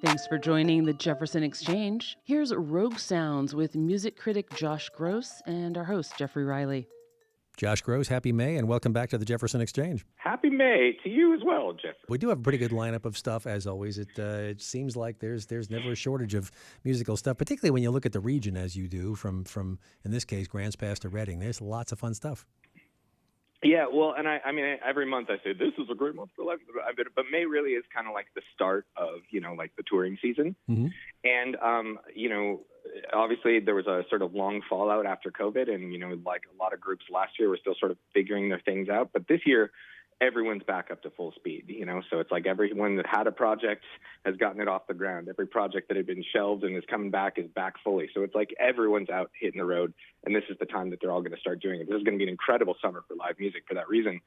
Thanks for joining the Jefferson Exchange. Here's Rogue Sounds with music critic Josh Gross and our host, Jeffrey Riley. Josh Gross, happy May, and welcome back to the Jefferson Exchange. Happy May to you as well, Jeffrey. We do have a pretty good lineup of stuff, as always. It seems like there's never a shortage of musical stuff, particularly when you look at the region, as you do, from in this case, Grants Pass to Reading. There's lots of fun stuff. Yeah, well, and I mean, every month I say, this is a great month for life. But May really is kind of like the start of, like the touring season. Mm-hmm. And, obviously there was a sort of long fallout after COVID. And, like a lot of groups last year were still sort of figuring their things out. But this year, everyone's back up to full speed, So it's like everyone that had a project has gotten it off the ground. Every project that had been shelved and is coming back is back fully. So it's like everyone's out hitting the road, and this is the time that they're all going to start doing it. This is going to be an incredible summer for live music for that reason.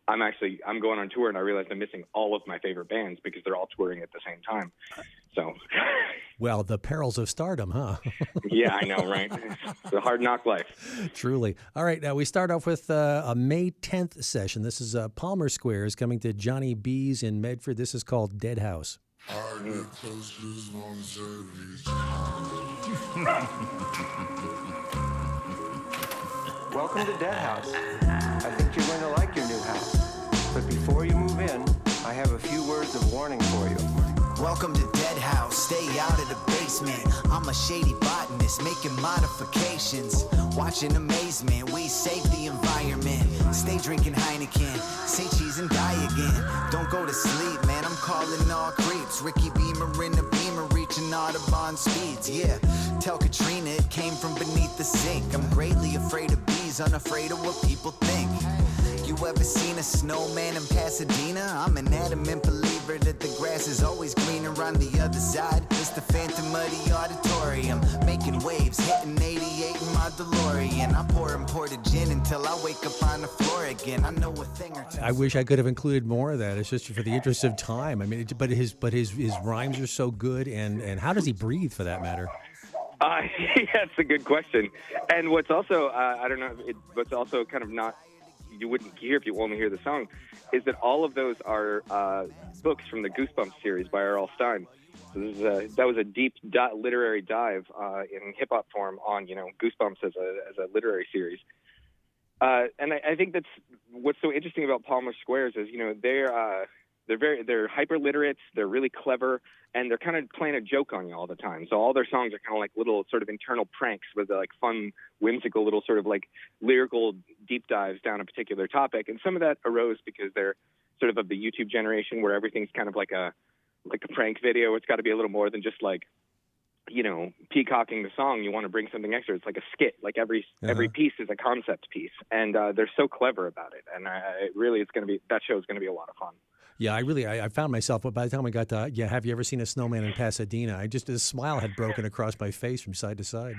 I'm going on tour, and I realized I'm missing all of my favorite bands because they're all touring at the same time. So, well, the perils of stardom, huh? Yeah, I know, right? It's a hard knock life. Truly. All right, now we start off with a May 10th session. This is Palmer Squares coming to Johnny B's in Medford. This is called Dead House. Welcome to Dead House. I think you're going to like your new house. But before you move in, I have a few words of warning for you. Welcome to Dead House, stay out of the basement. I'm a shady botanist making modifications. Watching amazement, we save the environment. Stay drinking Heineken, say cheese and die again. Don't go to sleep, man, I'm calling all creeps. Ricky Beamer in the Beamer, reaching Audubon speeds, yeah. Tell Katrina it came from beneath the sink. I'm greatly afraid of bees, unafraid of what people think. You ever seen a snowman in Pasadena? I'm an adamant believer that the grass is always greener on the other side. It's the Phantom of the Auditorium, making waves, hitting 88 in my DeLorean. I pour imported gin until I wake up on the floor again. I know a thing or two. I wish I could have included more of that. It's just for the interest of time. I mean, but his rhymes are so good, and how does he breathe, for that matter? Yeah, that's a good question. And what's also, I don't know, what's also kind of not, you wouldn't hear if you only hear the song, is that all of those are books from the Goosebumps series by R.L. Stine. So that was a deep literary dive in hip-hop form on, Goosebumps as a literary series. And I think that's what's so interesting about Palmer Squares is, they're hyper literate, they're really clever, and they're kind of playing a joke on you all the time. So all their songs are kind of like little sort of internal pranks with like fun, whimsical little sort of like lyrical deep dives down a particular topic. And some of that arose because they're sort of the YouTube generation where everything's kind of like a prank video. It's got to be a little more than just like, peacocking the song. You want to bring something extra. It's like a skit. Like every piece is a concept piece, and they're so clever about it. And that show is going to be a lot of fun. Yeah, I found myself, but by the time we got to, have you ever seen a snowman in Pasadena? A smile had broken across my face from side to side.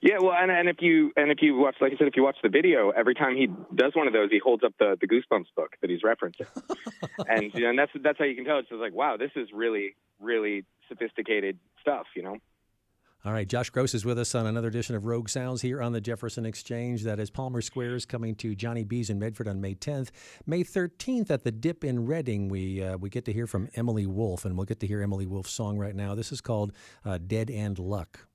Yeah, well, and if you watch, like I said, if you watch the video, every time he does one of those, he holds up the Goosebumps book that he's referencing, and that's how you can tell. It's just like, wow, this is really, really sophisticated stuff, All right, Josh Gross is with us on another edition of Rogue Sounds here on the Jefferson Exchange. That is Palmer Squares coming to Johnny B's in Medford on May 10th. May 13th at the Dip in Reading, we get to hear from Emily Wolfe, and we'll get to hear Emily Wolfe's song right now. This is called Dead End Luck.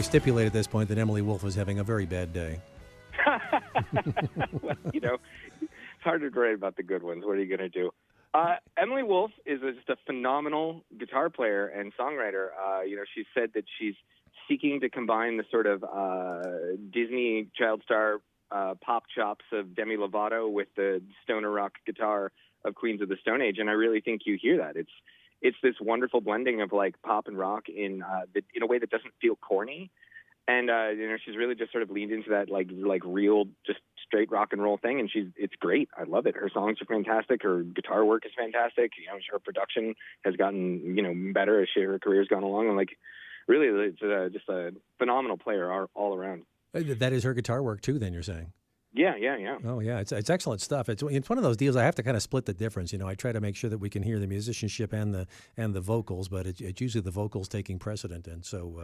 Stipulate at this point that Emily Wolfe was having a very bad day. Well, harder to write about the good ones. What are you going to do? Emily Wolfe is just a phenomenal guitar player and songwriter. She said that she's seeking to combine the sort of Disney child star pop chops of Demi Lovato with the stoner rock guitar of Queens of the Stone Age, and I really think you hear that. It's this wonderful blending of like pop and rock in a way that doesn't feel corny, and she's really just sort of leaned into that like real just straight rock and roll thing, and it's great. I love it. Her songs are fantastic. Her guitar work is fantastic. Her production has gotten better as her career's gone along, and like really it's just a phenomenal player all around. That is her guitar work too, then you're saying? Yeah. Oh, yeah. It's excellent stuff. It's one of those deals. I have to kind of split the difference. I try to make sure that we can hear the musicianship and the vocals, but it's usually the vocals taking precedent. And so,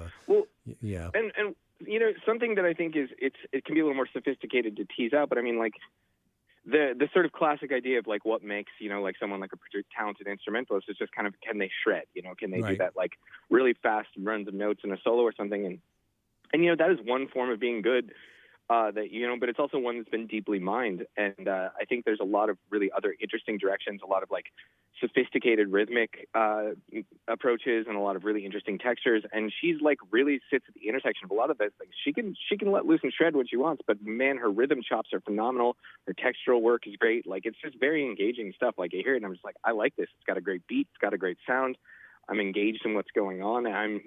yeah. And something that I think is it can be a little more sophisticated to tease out, but I mean, like the sort of classic idea of like what makes like someone like a pretty talented instrumentalist is just kind of, can they shred? Can they do that like really fast runs of notes in a solo or something? And that is one form of being good. But it's also one that's been deeply mined. And I think there's a lot of really other interesting directions, a lot of like sophisticated rhythmic approaches and a lot of really interesting textures. And she's like really sits at the intersection of a lot of those things. She can let loose and shred what she wants, but man, her rhythm chops are phenomenal. Her textural work is great. Like it's just very engaging stuff. Like I hear it and I'm just like, I like this. It's got a great beat. It's got a great sound. I'm engaged in what's going on. I'm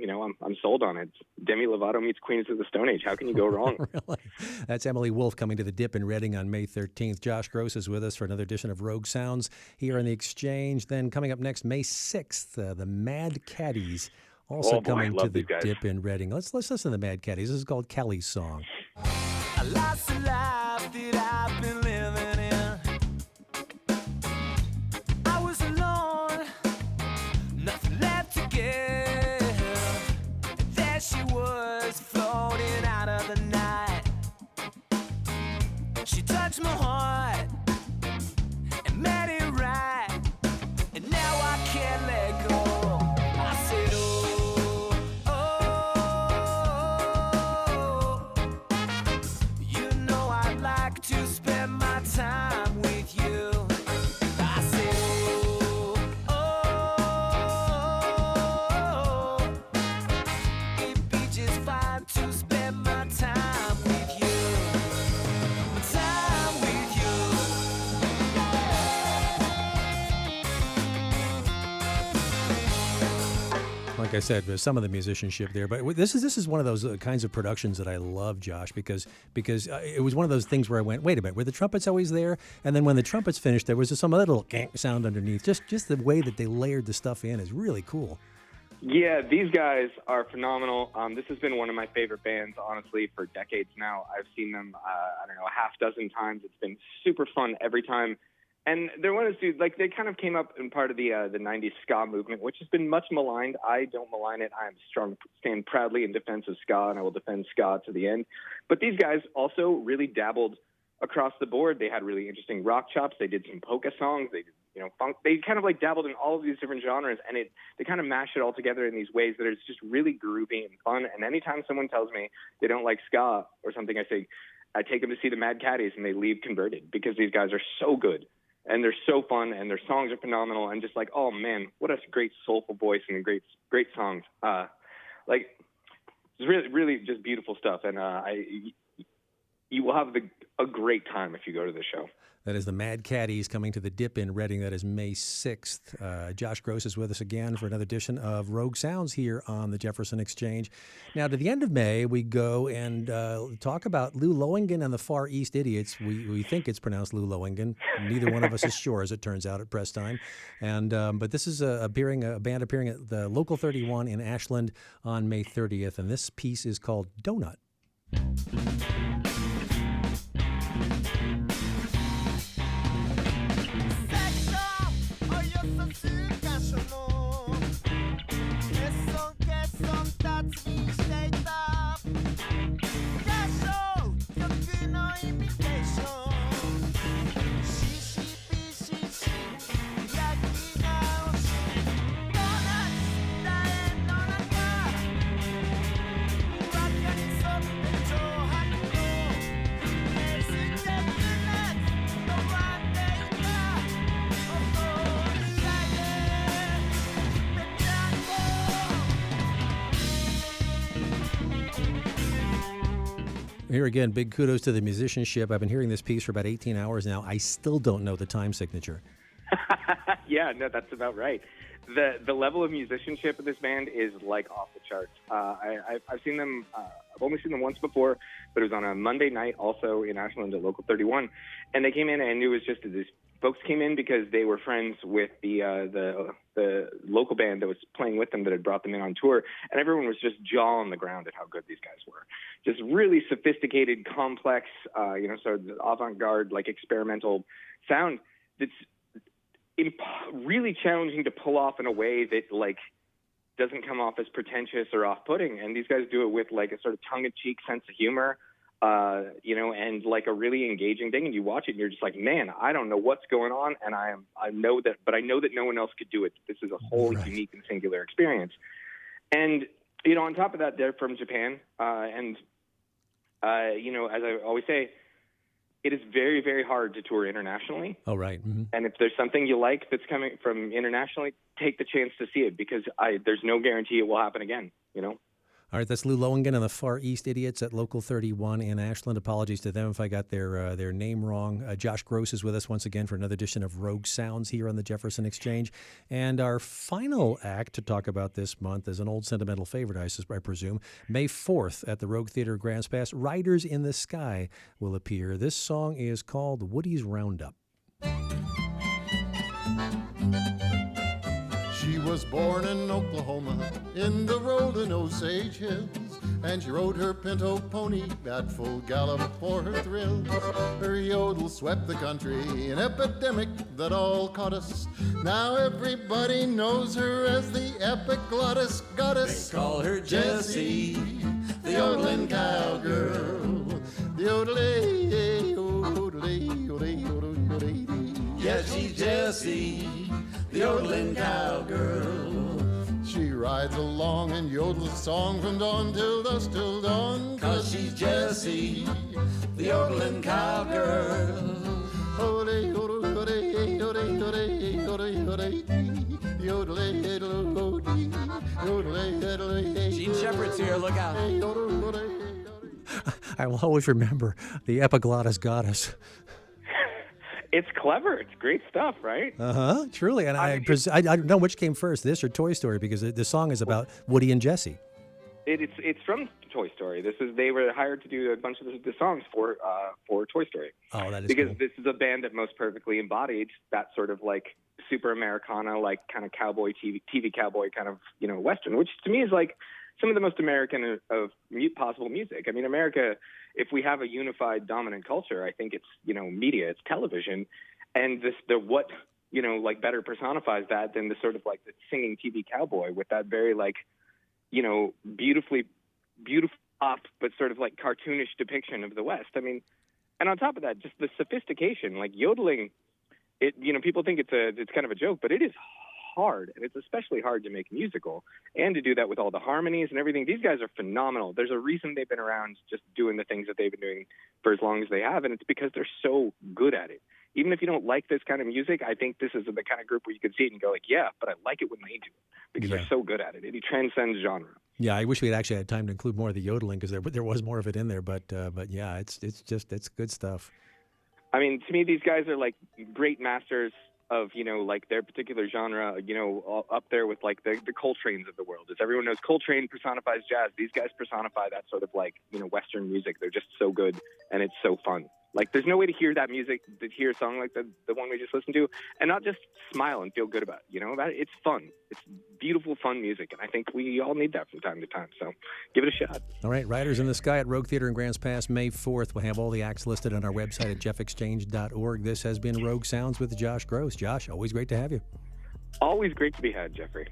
sold on it. It's Demi Lovato meets Queens of the Stone Age. How can you go wrong? Really? That's Emily Wolfe coming to the Dip in Reading on May 13th. Josh Gross is with us for another edition of Rogue Sounds here on the Exchange. Then coming up next, May 6th, the Mad Caddies also coming to the Dip in Reading. Let's listen to the Mad Caddies. This is called Kelly's Song. I lost the life that I've been living in. I was alone, nothing left to give. There she was, floating out of the night. She touched my heart and made it right. And now I can't let go. I said, oh, you know I'd like to spend my time with you. I said, it'd be just fine to spend my time with you. My time with you. Like I said, there's some of the musicianship there, but this is one of those kinds of productions that I love, Josh, because it was one of those things where I went, wait a minute, were the trumpets always there? And then when the trumpets finished, there was some other little sound underneath. Just the way that they layered the stuff in is really cool. Yeah, these guys are phenomenal. This has been one of my favorite bands, honestly, for decades now. I've seen them, a half dozen times. It's been super fun every time. And they're one of those dudes, like, they kind of came up in part of the 90s ska movement, which has been much maligned. I don't malign it. I am strong, stand proudly in defense of ska, and I will defend ska to the end. But these guys also really dabbled across the board. They had really interesting rock chops. They did some polka songs. They did, funk. They kind of like dabbled in all of these different genres, and they kind of mash it all together in these ways that is just really groovy and fun. And anytime someone tells me they don't like ska or something, I take them to see the Mad Caddies, and they leave converted because these guys are so good. And they're so fun, and their songs are phenomenal, and just like, oh man, what a great soulful voice and great songs. It's really, really just beautiful stuff, and you will have a great time if you go to the show. That is the Mad Caddies coming to the Dip in Reading. That is May 6th. Josh Gross is with us again for another edition of Rogue Sounds here on the Jefferson Exchange. Now, to the end of May, we go and talk about Loolowingen and the Far East Idiots. We think it's pronounced Loolowingen. Neither one of us is sure, as it turns out, at press time. And but this is a band appearing at the Local 31 in Ashland on May 30th, and this piece is called Donut. Here again, big kudos to the musicianship. I've been hearing this piece for about 18 hours now. I still don't know the time signature. Yeah, no, that's about right. The level of musicianship of this band is like off the charts. I've seen them. I've only seen them once before, but it was on a Monday night, also in Ashland at Local 31, and they came in, and it was just these folks came in because they were friends with the local band that was playing with them that had brought them in on tour, and everyone was just jaw on the ground at how good these guys were. Just really sophisticated, complex, sort of avant-garde, like experimental sound that's really challenging to pull off in a way that like doesn't come off as pretentious or off-putting. And these guys do it with like a sort of tongue-in-cheek sense of humor, and like a really engaging thing. And you watch it and you're just like, man, I don't know what's going on. And I know that no one else could do it. This is a whole unique and singular experience. And, on top of that, they're from Japan. As I always say, it is very, very hard to tour internationally. Oh, right. Mm-hmm. And if there's something you like that's coming from internationally, take the chance to see it, because there's no guarantee it will happen again, All right, that's Loolowingen and the Far East Idiots at Local 31 in Ashland. Apologies to them if I got their name wrong. Josh Gross is with us once again for another edition of Rogue Sounds here on the Jefferson Exchange. And our final act to talk about this month is an old sentimental favorite, I presume. May 4th at the Rogue Theater Grants Pass, Riders in the Sky will appear. This song is called Woody's Roundup. She was born in Oklahoma, in the rolling Osage Hills, and she rode her pinto pony at full gallop for her thrills. Her yodel swept the country, an epidemic that all caught us. Now everybody knows her as the epiglottis goddess. They call her Jessie, the yodeling cowgirl. The yodeling, yodeling, yodeling, yodeling. Yeah, she's Jessie, the yodeling cowgirl. She rides along and yodels a song from dawn till dusk till dawn. 'Cause she's Jessie, the yodeling cowgirl. Gene Shepherd's here, look out. I will always remember the epiglottis goddess. It's clever. It's great stuff, right? Uh-huh, truly. And I don't know which came first, this or Toy Story, because the song is about Woody and Jessie. It's from Toy Story. They were hired to do a bunch of the songs for Toy Story. Oh, that is because cool. This is a band that most perfectly embodied that sort of like super Americana, like kind of cowboy TV cowboy kind of Western, which to me is like some of the most American of possible music. I mean, America, if we have a unified dominant culture, I think it's media, it's television, and what better personifies that than the sort of like the singing TV cowboy with that very like beautiful pop but sort of like cartoonish depiction of the West. I mean, and on top of that, just the sophistication, like yodeling. People think it's kind of a joke, but it is hard, and it's especially hard to make musical and to do that with all the harmonies and everything. These guys are phenomenal. There's a reason they've been around just doing the things that they've been doing for as long as they have, and it's because they're so good at it. Even if you don't like this kind of music, I think this is the kind of group where you could see it and go like, yeah, but I like it when they do it because they're so good at it. It transcends genre. Yeah, I wish we had actually had time to include more of the yodeling because there was more of it in there, but yeah, it's good stuff. I mean, to me, these guys are like great masters of, like their particular genre, up there with like the Coltrane's of the world. As everyone knows, Coltrane personifies jazz. These guys personify that sort of like, Western music. They're just so good, and it's so fun. Like, there's no way to hear that music, to hear a song like the one we just listened to, and not just smile and feel good about it. It's fun. It's beautiful, fun music, and I think we all need that from time to time. So give it a shot. All right, Riders in the Sky at Rogue Theater in Grants Pass, May 4th. We'll have all the acts listed on our website at jeffexchange.org. This has been Rogue Sounds with Josh Gross. Josh, always great to have you. Always great to be had, Jeffrey.